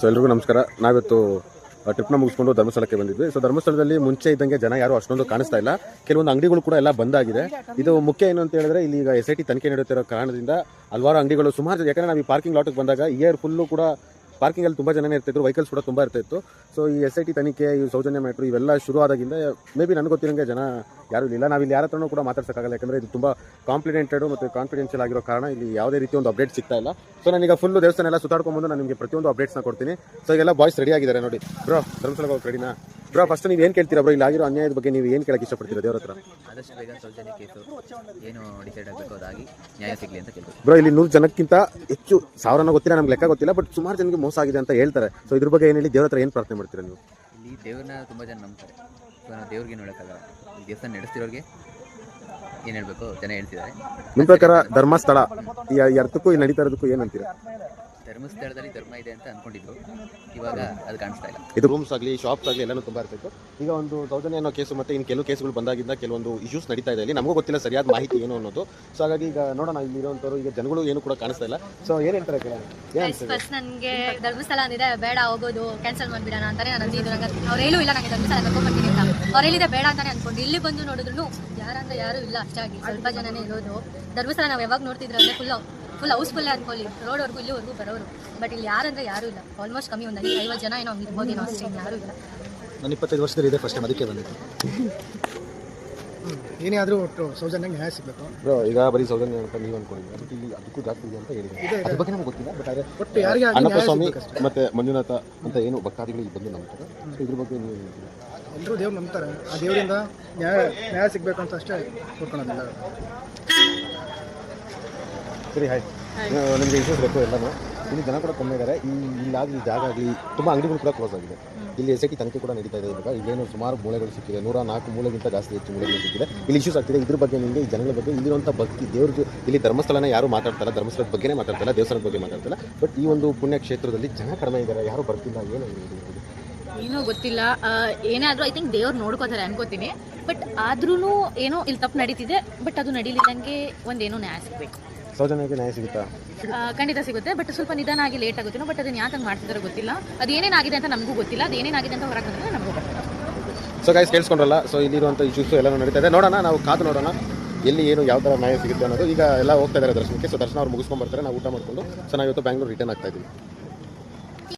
So ಎಲ್ರಿಗೂ ನಮಸ್ಕಾರ. ನಾವಿತ್ತು ಟ್ರಿಪ್ನ ಮುಗಿಸ್ಕೊಂಡು ಧರ್ಮಸ್ಥಳಕ್ಕೆ ಬಂದಿದ್ವಿ. ಸೊ ಧರ್ಮಸ್ಥಳದಲ್ಲಿ ಮುಂಚೆ ಇದ್ದಂಗೆ ಜನ ಯಾರು ಅಷ್ಟೊಂದು ಕಾಣಿಸ್ತಾ ಇಲ್ಲ. ಕೆಲವೊಂದು ಅಂಗಡಿಗಳು ಕೂಡ ಎಲ್ಲ ಬಂದಾಗಿದೆ. ಇದು ಮುಖ್ಯ ಏನು ಅಂತ ಹೇಳಿದ್ರೆ, ಇಲ್ಲಿ ಈಗ SIT ತನಿಖೆ ನಡೆಯುತ್ತಿರೋ ಕಾರಣದಿಂದ ಹಲವಾರು ಅಂಗಡಿಗಳು ಸುಮಾರು, ಯಾಕಂದರೆ ನಾವು ಈ ಪಾರ್ಕಿಂಗ್ ಲಾಟಿಗೆ ಬಂದಾಗ ಇಯರ್ ಫುಲ್ಲು ಕೂಡ ಪಾರ್ಕಿಂಗಲ್ಲಿ ತುಂಬ ಜನನೇ ಇರ್ತಿದ್ರು, ವೆಹಿಕಲ್ಸ್ ಕೂಡ ತುಂಬ ಇರ್ತಾಯಿತ್ತು. ಸೊ ಈ SIT ತನಿಖೆ, ಈ ಸೌಜನ್ಯ ಮ್ಯಾಟ್ರು ಇವೆಲ್ಲ ಶುರು ಆದಾಗಿಂದ ಮೇ ಬಿ ನನಗೆ ಗೊತ್ತಿರೋಂಗೆ ಜನ ಯಾರೂ ಇಲ್ಲ. ನಾವಿಲ್ಲಿ ಯಾರ ಹತ್ರನೂ ಕೂಡ ಮಾತಾಡ್ಸೋಕ್ಕಾಗಲ್ಲ, ಯಾಕಂದರೆ ಇದು ತುಂಬ ಕಾಂಪ್ಲಿಡೆಂಟೆಡ್ ಮತ್ತು ಕಾನ್ಫಿಡೆನ್ಷಿಯಲ್ ಆಗಿರೋ ಕಾರಣ ಇಲ್ಲಿ ಯಾವುದೇ ರೀತಿ ಒಂದು ಅಪ್ಡೇಟ್ ಸಿಗ್ತಾ ಇಲ್ಲ. ಸೊ ನಾನೀಗ ಫುಲ್ಲು ದೇವಸ್ಥಾನ ಎಲ್ಲ ಸುತ್ತಾಡ್ಕೊಂಡ್ಬಂದು ನಾನು ನಿಮಗೆ ಪ್ರತಿಯೊಂದು ಅಪ್ಡೇಟ್ಸ್ನ ಕೊಡ್ತೀನಿ. ಸೊ ಈಗೆಲ್ಲ ಬಾಯ್ಸ್ ರೆಡಿ ಆಗಿದ್ದಾರೆ ನೋಡಿ. ಬ್ರೋ, ಧರ್ಮಸ್ಥಳಕ್ಕೆ ಹೋಗಿ ರೆಡಿನಾ? ಬ್ರೋ, ಫಸ್ಟ್ ನೀವು ಏನು ಕೇಳ್ತೀರಾ ಬ್ರೋ? ಇಲ್ಲಿ ಆಗಿರೋ ಅನ್ಯಾಯದ ಬಗ್ಗೆ ನೀವು ಏನು ಕೇಳಕ್ಕೆ ಇಷ್ಟಪಡ್ತೀರಾ ದೇವ್ರ ಹತ್ರ? ಆದಷ್ಟು ಬೇಗ ಸೌಜನ್ಯ ಕೇಸು ಏನು ಡಿಸೈಡ್ ಆಗಬೇಕು, ಅದಾಗಿ ನ್ಯಾಯ ಸಿಗಲಿ ಅಂತ ಕೇಳ್ತೀವಿ. ಬ್ರೋ, ಇಲ್ಲಿ 100 ಜನಕ್ಕಿಂತ ಹೆಚ್ಚು, ಸಾವಿರನ ಗೊತ್ತಿಲ್ಲ, ನಮ್ಗೆ ಲೆಕ್ಕ ಗೊತ್ತಿಲ್ಲ, ಬಟ್ ಸುಮಾರು ಜನಕ್ಕೆ ಮೋಸ ಆಗಿದೆ ಅಂತ ಹೇಳ್ತಾರೆ. ಸೊ ಇದ್ರ ಬಗ್ಗೆ ಏನು ಹೇಳಿ, ದೇವ್ರ ಹತ್ರ ಏನು ಪ್ರಾರ್ಥನೆ ಮಾಡ್ತೀರಾ ನೀವು? ಇಲ್ಲಿ ದೇವ್ರನ್ನ ತುಂಬ ಜನ ನಂಬ್ತಾರೆ. ಸೊ ನಾವು ದೇವ್ರಿಗೆ ನೋಡೋಕ್ಕಾಗಲ್ಲ. ಈ ದೇವಸ್ಥಾನ ನಡೆಸ್ತಿರೋರಿಗೆ ಏನು ಹೇಳಬೇಕು ಜನ ಹೇಳ್ತಿದ್ದಾರೆ. ನಿಮ್ಮ ಪ್ರಕಾರ ಧರ್ಮಸ್ಥಳ ಈ ಅರ್ಥಕ್ಕೂ ಈ ನಡೀತಾ ಇರೋದಕ್ಕೂ ಏನಂತೀರಾ? ಧರ್ಮಸ್ಥಳದಲ್ಲಿ ಧರ್ಮ ಇದೆ ಅಂತ ಅನ್ಕೊಂಡಿದ್ರು, ಇವಾಗ ಅದು ಕಾಣಿಸ್ತಾ ಇಲ್ಲ. ಇದು ರೂಮ್ಸ್ ಆಗಲಿ, ಶಾಪ್ಸ್ ಆಗಲಿ ಎಲ್ಲನೂ ತುಂಬ ಇರ್ತಾಯಿತ್ತು. ಈಗ ಒಂದು ಸೌಜನ್ಯ ಅನ್ನೋ ಕೇಸು ಮತ್ತು ಇನ್ನು ಕೆಲವು ಕೇಸುಗಳು ಬಂದಾಗಿಂದ ಕೆಲವೊಂದು ಇಶ್ಯೂಸ್ ನಡೀತಾ ಇದೆ. ಇಲ್ಲಿ ನಮಗೂ ಗೊತ್ತಿಲ್ಲ ಸರಿಯಾದ ಮಾಹಿತಿ ಏನು ಅನ್ನೋದು. ಸೊ ಹಾಗಾಗಿ ಈಗ ನೋಡೋಣ, ಇಲ್ಲಿ ಇರುವಂಥವ್ರು ಈಗ ಜನಗಳು ಏನು ಕೂಡ ಕಾಣಿಸ್ತಾ ಇಲ್ಲ. ಸೊ ಏನು ಹೇಳ್ತಾರೆ ಕೇಳೋಣ. ಫಸ್ಟ್ ನನಗೆ ಧರ್ಮಸ್ಥಳ ಅಂದಿದೆ, ಬೇಡ ಹೋಗೋದು, ಕ್ಯಾನ್ಸಲ್ ಮಾಡಿಬಿಡೋಣ ಅಂತಾನೆ ನಾನು ಅಂದಿದ್ದು. ನಂಗೆ ಅವ್ರು ಹೇಳೂ ಇಲ್ಲ ನನಗೆ ಧರ್ಮಸ್ಥಳ ಕರ್ಕೊಂಡ್ಬರ್ತೀನಿ ಅಂತ. ಅವ್ರು ಹೇಳಿದೆ ಬೇಡ ಅಂತಾನೆ ಅನ್ಕೊಂಡು ಇಲ್ಲಿ ಬಂದು ನೋಡಿದ್ರು ಯಾರಂದ್ರೆ ಯಾರು ಇಲ್ಲ, ಅಷ್ಟಾಗಿ ಸ್ವಲ್ಪ ಜನನೇ ಇರೋದು. ಧರ್ಮಸ್ಥಳ ನಾವು ಯಾವಾಗ ನೋಡ್ತಿದ್ರು ಅಂದರೆ ಫುಲ್ ಹೌಸ್ಫುಲ್ಲೇ ಅನ್ಕೊಳ್ಳಿ, ರೋಡ್ವರೆಗೂ ಇಲ್ಲಿವರೆಗೂ ಬರೋರು. ಬಟ್ ಇಲ್ಲಿ ಯಾರಂದ್ರೆ ಯಾರು ಇಲ್ಲ, ಆಲ್ಮೋಸ್ಟ್ ಕಮ್ಮಿ ಒಂದು 50 ಜನ ಏನೋ ಇರ್ಬೋದೇನೋ ಅಷ್ಟೇ, ಯಾರು ಇಲ್ಲ. ನಾನು 25 ವರ್ಷದಲ್ಲಿ ಇದೆ, ಫಸ್ಟ್ ಟೈಮ್ ಅದಕ್ಕೆ ಬಂದಿತ್ತು. ಏನೇ ಆದರೂ ಒಟ್ಟು ಸೌಜನ್ಯಂಗೆ ನ್ಯಾಯ ಸಿಗಬೇಕು. ಬ್ರೋ, ಈಗ ಬರೀ ಸೌಜನ್ಯ ಅಂತ ನೀವು ಅನ್ಕೊಂಡಿದ್ದೀವಿ, ಅದಕ್ಕೆ ಇಲ್ಲಿ ಅದಕ್ಕೂ ಜಾಸ್ತಿ ಇದೆ ಅಂತ ಹೇಳಿದ್ದಾರೆ. ಅದ್ರ ಬಗ್ಗೆ ನಮ್ಗೆ ಗೊತ್ತಿಲ್ಲ, ಬಟ್ ಆದರೆ ಒಟ್ಟು ಯಾರಿಗೆ ಅಣ್ಣಪ್ಪ ಸ್ವಾಮಿ ಮತ್ತು ಮಂಜುನಾಥ ಅಂತ ಏನು ಭಕ್ತಾದಿಗಳು ಇಲ್ಲಿ ಬಂದು ನಂಬ್ತಾರೆ. ಸೊ ಇದ್ರ ಬಗ್ಗೆ ನೀವು ಹೇಳ್ತೀರಾ? ಎಲ್ಲರೂ ದೇವ್ರು ನಂಬ್ತಾರೆ. ಆ ದೇವರಿಂದ ನ್ಯಾಯ ಸಿಗಬೇಕು ಅಂತ ಅಷ್ಟೇ ಕೊಡ್ಕೊಳೋದಿಲ್ಲ. ಸರಿ, ಆಯ್ತು. ನಿಮಗೆ ಇಶ್ಯೂಸ್ ಬೇಕು ಎಲ್ಲನೂ. ಇಲ್ಲಿ ಜನ ಕೂಡ ಕಮ್ಮಿ ಇದ್ದಾರೆ. ಇಲ್ಲಾಗಲಿ ಜಾಗ ಆಗಲಿ ತುಂಬ ಅಂಗಡಿಗಳು ಕೂಡ ಕ್ಲೋಸ್ ಆಗಿದೆ. ಇಲ್ಲಿ SIT ತನಿಖೆ ಕೂಡ ನಡೀತಾ ಇದೆ. ಇವಾಗ ಇಲ್ಲೇನು ಸುಮಾರು ಮೂಳೆಗಳು ಸಿಕ್ಕಿದೆ, 104 ಮೂಳೆಗಿಂತ ಜಾಸ್ತಿ ಹೆಚ್ಚು ಮೂಳೆಗಳು ಸಿಕ್ಕಿದೆ. ಇಲ್ಲಿ ಇಶ್ಯೂಸ್ ಆಗ್ತಿದೆ. ಇದ್ರ ಬಗ್ಗೆ ನಿಮಗೆ ಈ ಜನಗಳ ಬಗ್ಗೆ, ಇಲ್ಲಿರುವಂಥ ಭಕ್ತಿ ದೇವ್ರಿಗೆ, ಇಲ್ಲಿ ಧರ್ಮಸ್ಥಳನ ಯಾರು ಮಾತಾಡ್ತಾರ, ಧರ್ಮಸ್ಥಳದ ಬಗ್ಗೆನೇ ಮಾತಾಡ್ತಾರ, ದೇವಸ್ಥಾನದ ಬಗ್ಗೆ ಮಾತಾಡ್ತಾರ. ಬಟ್ ಈ ಒಂದು ಪುಣ್ಯ ಕ್ಷೇತ್ರದಲ್ಲಿ ಜನ ಕಡಿಮೆ ಇದ್ದಾರೆ, ಯಾರು ಬರ್ತಿಲ್ಲ. ಏನೋ ಗೊತ್ತಿಲ್ಲ. ಏನೇ ಆದರೂ ಐ ಥಿಂಕ್ ದೇವ್ರು ನೋಡ್ಕೋತಾರೆ ಅನ್ಕೋತೀನಿ. ಬಟ್ ಆದ್ರೂ ಏನೋ ಇಲ್ಲಿ ತಪ್ಪು ನಡೀತಿದೆ. ಬಟ್ ಅದು ನಡೀಲಿಲ್ಲಂಗೆ ಒಂದೇನೋ ನ್ಯಾಯ ಸಿಗಬೇಕು. ಸೌಜನ್ಯಕ್ಕೆ ನ್ಯಾಯ ಸಿಗುತ್ತಾ? ಖಂಡಿತ ಸಿಗುತ್ತೆ, ಬಟ್ ಸ್ವಲ್ಪ ನಿಧಾನ ಆಗಿ ಲೇಟ್ ಆಗುತ್ತೇನೋ. ಬಟ್ ಅದನ್ನ ಯಾಕೆ ಮಾಡ್ತಿದಾರೋ ಗೊತ್ತಿಲ್ಲ. ಅದು ಏನೇನಾಗಿದೆ ಅಂತ ನಮಗೂ ಗೊತ್ತಿಲ್ಲ. ಅದು ಏನೇನಾಗಿದೆ ಅಂತ ಹೊರಗೆ ಬಂದರೆ ನಮಗೂ ಗೊತ್ತಿಲ್ಲ. ಸೊ ಗೈಸ್, ಕೇಳಿಸ್ಕೊಂಡ್ರಲ್ಲ. ಸೊ ಇಲ್ಲಿರುವಂಥ ಇಶ್ಯೂಸು ಎಲ್ಲನೂ ನಡೀತಾ ಇದೆ. ನೋಡೋಣ, ನಾವು ಕಾದು ನೋಡೋಣ ಎಲ್ಲಿ ಏನು ಯಾವ ಥರ ನ್ಯಾಯ ಸಿಗುತ್ತೆ ಅನ್ನೋದು. ಈಗ ಎಲ್ಲ ಹೋಗ್ತಾ ಇದ್ದಾರೆ ದರ್ಶನಕ್ಕೆ. ಸೊ ದರ್ಶನ ಅವ್ರು ಮುಗಿಸ್ಕೊಂಡು ಬರ್ತಾರೆ, ನಾವು ಊಟ ಮಾಡಿಕೊಂಡು. ಸೊ ನಾವು ಇವತ್ತು ಬ್ಯಾಂಗ್ಳೂರು ರಿಟರ್ನ್ ಆಗ್ತಾ ಇದ್ದೀವಿ.